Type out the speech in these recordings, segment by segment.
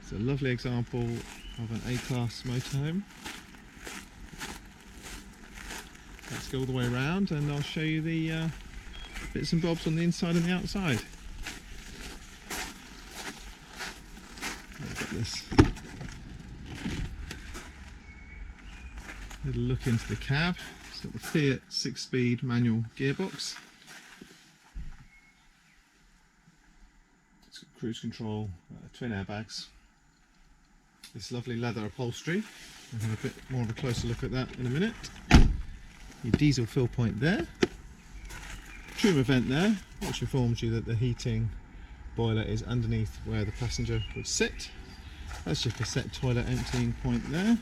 It's a lovely example of an A-class motorhome. Let's go all the way around and I'll show you the bits and bobs on the inside and the outside. Look at this. Little look into the cab. It's got the Fiat 6-speed manual gearbox. It's got cruise control, twin airbags. This lovely leather upholstery. We'll have a bit more of a closer look at that in a minute. Your diesel fill point there. Trim vent there, which informs you that the heating boiler is underneath where the passenger would sit. That's your cassette toilet emptying point there.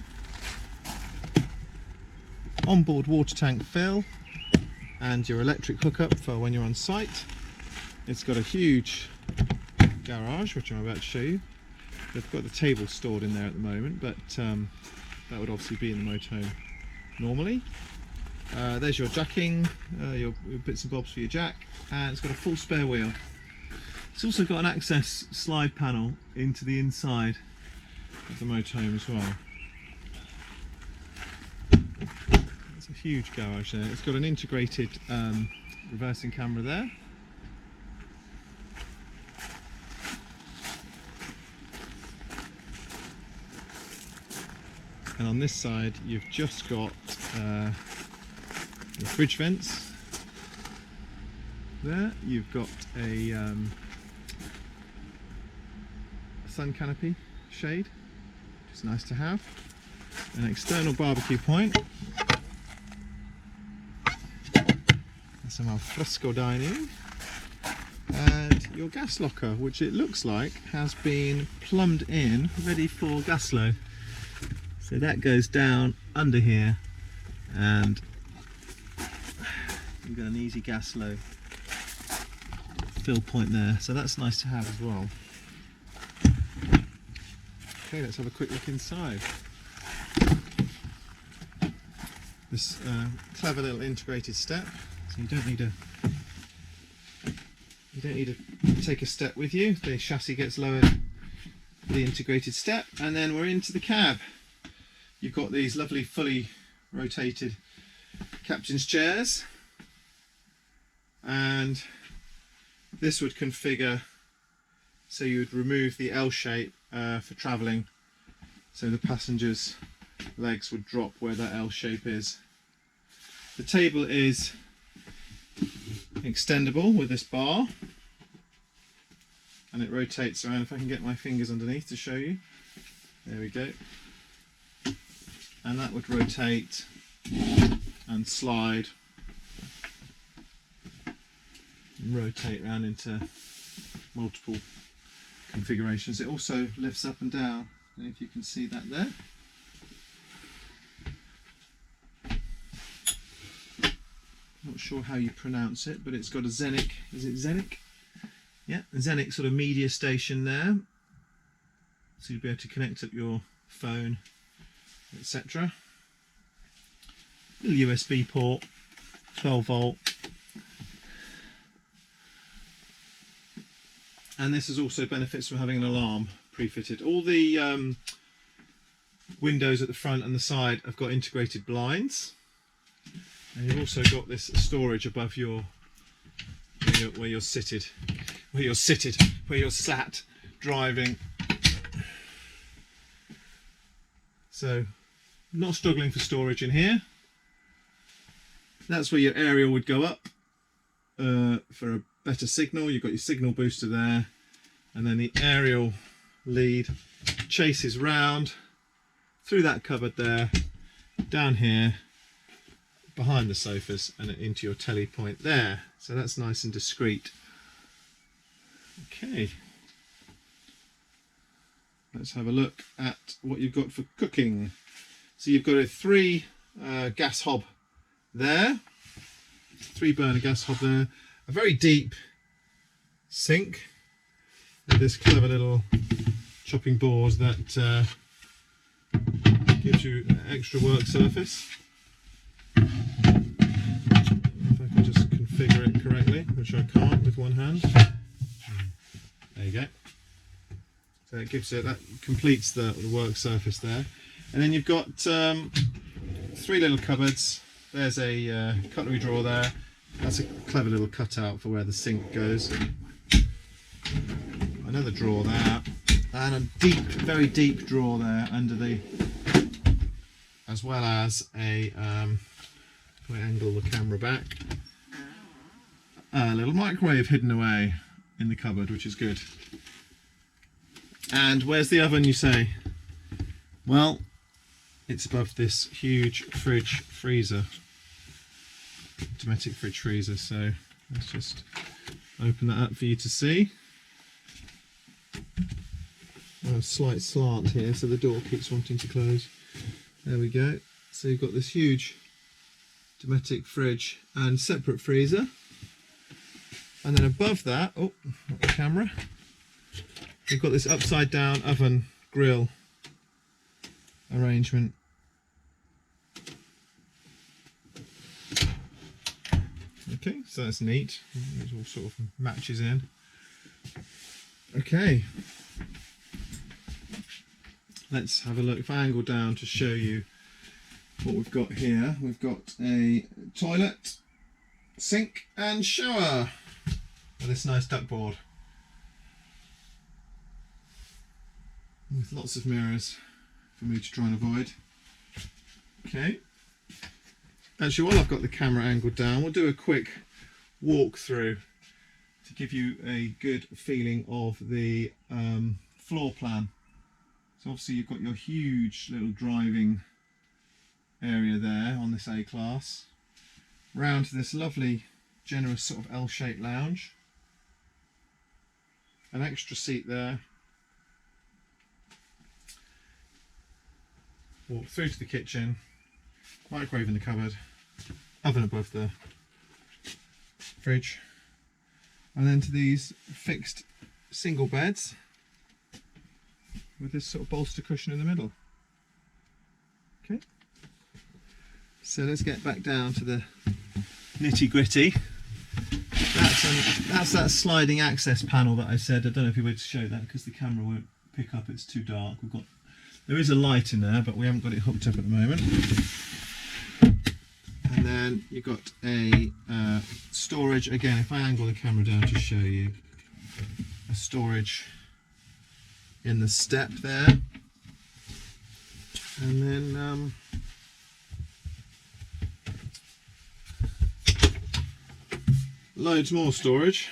Onboard water tank fill and your electric hookup for when you're on site. It's got a huge garage, which I'm about to show you. They've got the table stored in there at the moment, but that would obviously be in the motorhome normally. There's your jacking, your bits and bobs for your jack, and it's got a full spare wheel. It's also got an access slide panel into the inside of the motorhome as well. It's a huge garage there. It's got an integrated reversing camera there. And on this side you've just got the fridge vents there. You've got a sun canopy shade, which is nice to have. An external barbecue point. Some al fresco dining. And your gas locker, which it looks like has been plumbed in, ready for gas low. So that goes down under here and you've got an easy gas low fill point there, so that's nice to have as well. Okay, let's have a quick look inside. This clever little integrated step, so you don't need to take a step with you. The chassis gets lowered with the integrated step, and then we're into the cab. You've got these lovely fully rotated captain's chairs, and this would configure so you would remove the L shape for travelling, so the passenger's legs would drop where that L shape is. The table is extendable with this bar, and it rotates around. If I can get my fingers underneath to show you, there we go. And that would rotate and slide and rotate around into multiple configurations. It also lifts up and down. I don't know if you can see that there. Not sure how you pronounce it, but it's got a Xenic, is it Xenic? Yeah, a Xenic sort of media station there. So you'll be able to connect up your phone, etc. Little USB port, 12 volt. And this is also benefits from having an alarm pre-fitted. All the windows at the front and the side have got integrated blinds. And you've also got this storage above your where you're sat driving. So not struggling for storage in here. That's where your aerial would go up for a better signal. You've got your signal booster there, and then the aerial lead chases round through that cupboard there, down here behind the sofas, and into your telly point there. So that's nice and discreet. Okay, let's have a look at what you've got for cooking. So you've got a 3 gas hob there, 3 burner gas hob there, a very deep sink with this clever little chopping board that gives you an extra work surface. If I can just configure it correctly, which I can't with one hand. There you go. So it gives it, that completes the work surface there. And then you've got 3 little cupboards. There's a cutlery drawer there. That's a clever little cutout for where the sink goes. Another drawer there, and a deep, very deep drawer there under the, as well as a, if I angle the camera back, a little microwave hidden away in the cupboard, which is good. And where's the oven, you say? Well, it's above this huge fridge freezer, automatic fridge freezer. So let's just open that up for you to see. A slight slant here, so the door keeps wanting to close. There we go. So you've got this huge automatic fridge and separate freezer, and then above that, oh, not the camera, you've got this upside down oven grill arrangement. Okay, so that's neat. It all sort of matches in. Okay, let's have a look. If I angle down to show you what we've got here, we've got a toilet, sink and shower with this nice duckboard with lots of mirrors for me to try and avoid. Okay, actually, while I've got the camera angled down, we'll do a quick walk through to give you a good feeling of the floor plan. So obviously you've got your huge little driving area there on this A-Class, round to this lovely generous sort of L-shaped lounge, an extra seat there, walk through to the kitchen, microwave in the cupboard, oven above the fridge, and then to these fixed single beds with this sort of bolster cushion in the middle. Okay, so let's get back down to the nitty gritty. That's that sliding access panel that I said. I don't know if you were to show that because the camera won't pick up, it's too dark. There is a light in there, but we haven't got it hooked up at the moment. And then you've got a storage, again, if I angle the camera down to show you, a storage in the step there. And then loads more storage.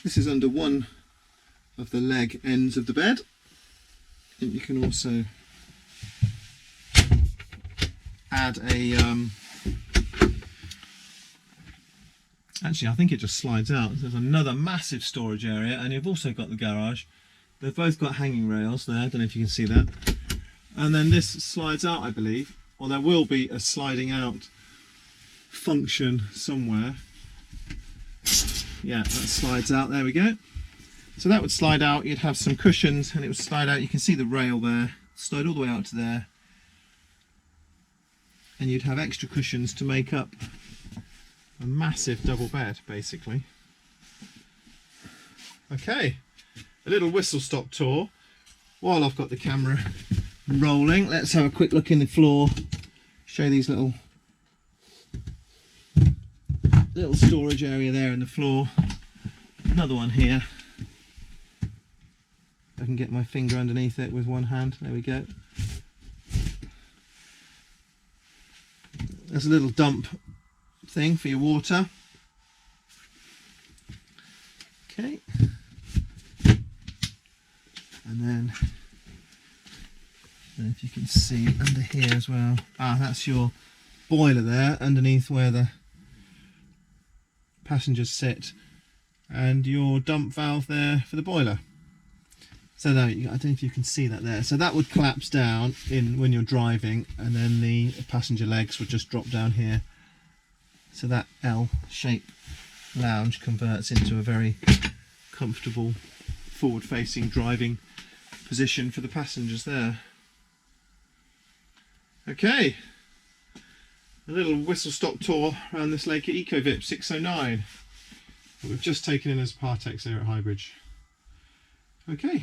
This is under one of the leg ends of the bed. And you can also add a actually I think it just slides out. There's another massive storage area, and you've also got the garage. They've both got hanging rails there, I don't know if you can see that. And then this slides out, I believe, or there will be a sliding out function somewhere. Yeah, that slides out, there we go. So that would slide out, you'd have some cushions and it would slide out. You can see the rail there, slide all the way out to there. And you'd have extra cushions to make up a massive double bed, basically. Okay, a little whistle stop tour. While I've got the camera rolling, let's have a quick look in the floor. Show these little storage area there in the floor. Another one here. I can get my finger underneath it with one hand. There we go. There's a little dump thing for your water. Okay. And then, if you can see under here as well. Ah, that's your boiler there, underneath where the passengers sit, and your dump valve there for the boiler. So there, I don't know if you can see that there. So that would collapse down in when you're driving, and then the passenger legs would just drop down here. So that L-shaped lounge converts into a very comfortable forward-facing driving position for the passengers there. Okay, a little whistle-stop tour around this Laika Ecovip 609 that we've just taken in as Partex here at Highbridge. Okay,